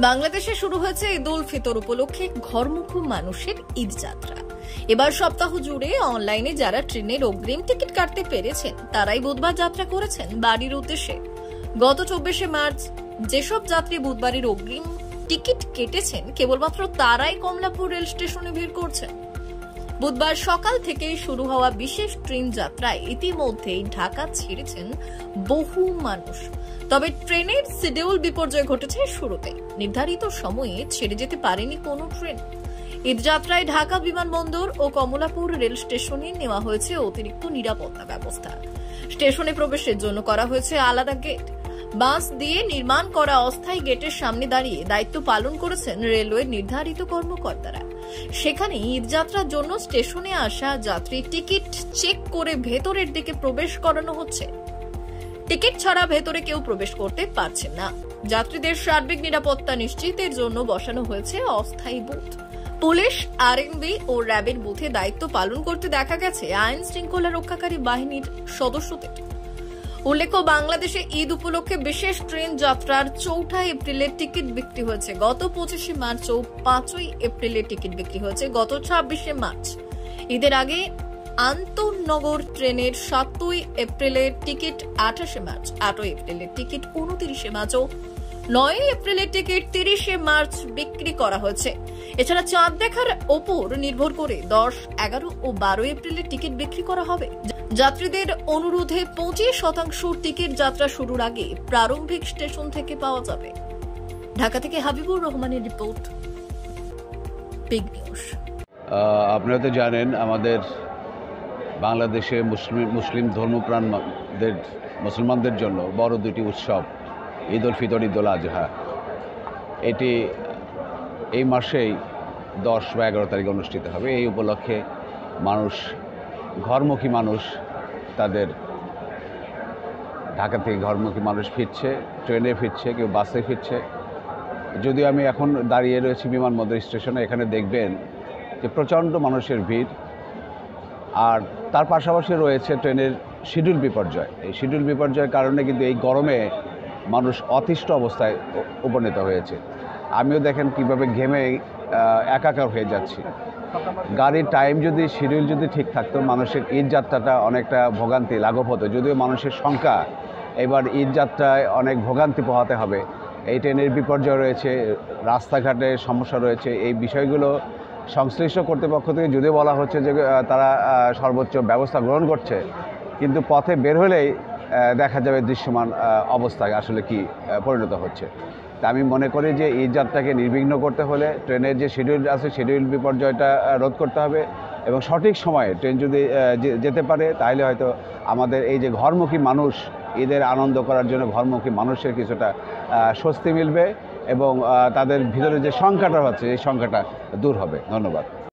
বাংলাদেশে শুরু হয়েছে ঈদ উল ফিতর উপলক্ষে ঘরমুখী মানুষের ঈদ যাত্রা। এবার সপ্তাহ জুড়ে অনলাইনে যারা ট্রেনের অগ্রিম টিকিট কাটতে পেরেছেন তারাই বুধবার যাত্রা করেছেন বাড়ির উদ্দেশ্যে। গত 24শে মার্চ যেসব যাত্রী বুধবারের অগ্রিম টিকিট কেটেছেন কেবলমাত্র তারাই কমলাপুর রেল স্টেশনে ভিড় করছেন। বুধবার সকাল থেকেই শুরু হওয়া বিশেষ ট্রেন যাত্রায় ইতিমধ্যেই ঢাকা ছেড়েছেন বহু মানুষ। তবে ট্রেনের শিডিউল বিপর্যয় ঘটেছে শুরুতে, নির্ধারিত সময়ে ছেড়ে যেতে পারেনি কোনো ট্রেন। ঈদ যাত্রায় ঢাকা বিমানবন্দর ও কমলাপুর রেল স্টেশনে নেওয়া হয়েছে অতিরিক্ত নিরাপত্তা ব্যবস্থা। স্টেশনে প্রবেশের জন্য করা হয়েছে আলাদা গেট। বাস দিয়ে নির্মাণ করা অস্থায়ী গেটের সামনে দাঁড়িয়ে দায়িত্ব পালন করেছেন রেলওয়ের নির্ধারিত কর্মকর্তারা। সেখানে ঈদযাত্রার জন্য স্টেশনে আসা যাত্রী টিকিট চেক করে ভেতরের দিকে প্রবেশ করানো হচ্ছে। টিকিট ছাড়া ভেতরে কেউ প্রবেশ করতে পারছেন না। যাত্রীদের সার্বিক নিরাপত্তা নিশ্চিতের জন্য বসানো হয়েছে অস্থায়ী বুথ। পুলিশ, আরএনবি ও র্যাবের বুথে দায়িত্ব পালন করতে দেখা গেছে আইন শৃঙ্খলা রক্ষাকারী বাহিনীর সদস্যদের। উল্লেখ্য, বাংলাদেশে ঈদ উপলক্ষে বিশেষ ট্রেন যাত্রার 4 এপ্রিলের টিকিট বিক্রি হয়েছে গত 25শে মার্চ ও 5 এপ্রিলের টিকিট বিক্রি হয়েছে গত 26শে মার্চ। ঈদের আগে আন্তনগর ট্রেনের 7 এপ্রিলের টিকিট 28শে মার্চ, 8 এপ্রিলের টিকিট 29শে মার্চ ও 9 এপ্রিলের টিকিট 30শে মার্চ বিক্রি করা হয়েছে। এছাড়া চাঁদ দেখার ওপর নির্ভর করে 10, 11 ও 12 এপ্রিলের টিকিট বিক্রি করা হবে। যাত্রীদের অনুরোধে 25% টিকিট যাত্রা শুরুর আগে প্রারম্ভিক স্টেশন থেকে পাওয়া যাবে। ঢাকা থেকে হাবিবুর রহমানের রিপোর্ট, বিগ নিউজ। আপনারা তো জানেন আমাদের বাংলাদেশে মুসলিম ধর্মপ্রাণদের মুসলমানদের জন্য বড় দুটি উৎসব ঈদ উল ফিতর, ঈদ উল আজহা। এটি এই মাসেই 10 বা 11 তারিখ অনুষ্ঠিত হবে। এই উপলক্ষে ঘরমুখী মানুষ তাদের ঢাকা থেকে ঘরমুখী মানুষ ফিরছে, ট্রেনে ফিরছে, কেউ বাসে ফিরছে। যদিও আমি এখন দাঁড়িয়ে রয়েছি বিমানবন্দর স্টেশনে, এখানে দেখবেন যে প্রচণ্ড মানুষের ভিড়। আর তার পাশাপাশি রয়েছে ট্রেনের শিডিউল বিপর্যয়। এই শিডিউল বিপর্যয়ের কারণে কিন্তু এই গরমে মানুষ অতিষ্ঠ অবস্থায় উপনীত হয়েছে। আমিও দেখেন কিভাবে ঘেমে একাকার হয়ে যাচ্ছি। গাড়ির টাইম যদি শিডিউল যদি ঠিক থাকতো, মানুষের ঈদ যাত্রাটা অনেকটা ভোগান্তি লাঘব হতো। যদিও মানুষের সংখ্যা এবার ঈদ যাত্রায় অনেক ভোগান্তি পোহাতে হবে। এই ট্রেনের বিপর্যয় রয়েছে, রাস্তাঘাটে সমস্যা রয়েছে। এই বিষয়গুলো সংশ্লিষ্ট কর্তৃপক্ষ থেকে যদিও বলা হচ্ছে যে তারা সর্বোচ্চ ব্যবস্থা গ্রহণ করছে, কিন্তু পথে বের হলেই দেখা যাবে দৃশ্যমান অবস্থায় আসলে কি পরিণত হচ্ছে। তা আমি মনে করি যে এই যাত্রাকে নির্বিঘ্ন করতে হলে ট্রেনের যে শিডিউল আছে শিডিউল বিপর্যয়টা রোধ করতে হবে এবং সঠিক সময়ে ট্রেন যদি যেতে পারে তাহলে হয়তো আমাদের এই যে ঘরমুখী মানুষ ঈদের আনন্দ করার জন্য ঘরমুখী মানুষের কিছুটা স্বস্তি মিলবে এবং তাদের ভিতরে যে সংখ্যাটা হচ্ছে এই সংখ্যাটা দূর হবে। ধন্যবাদ।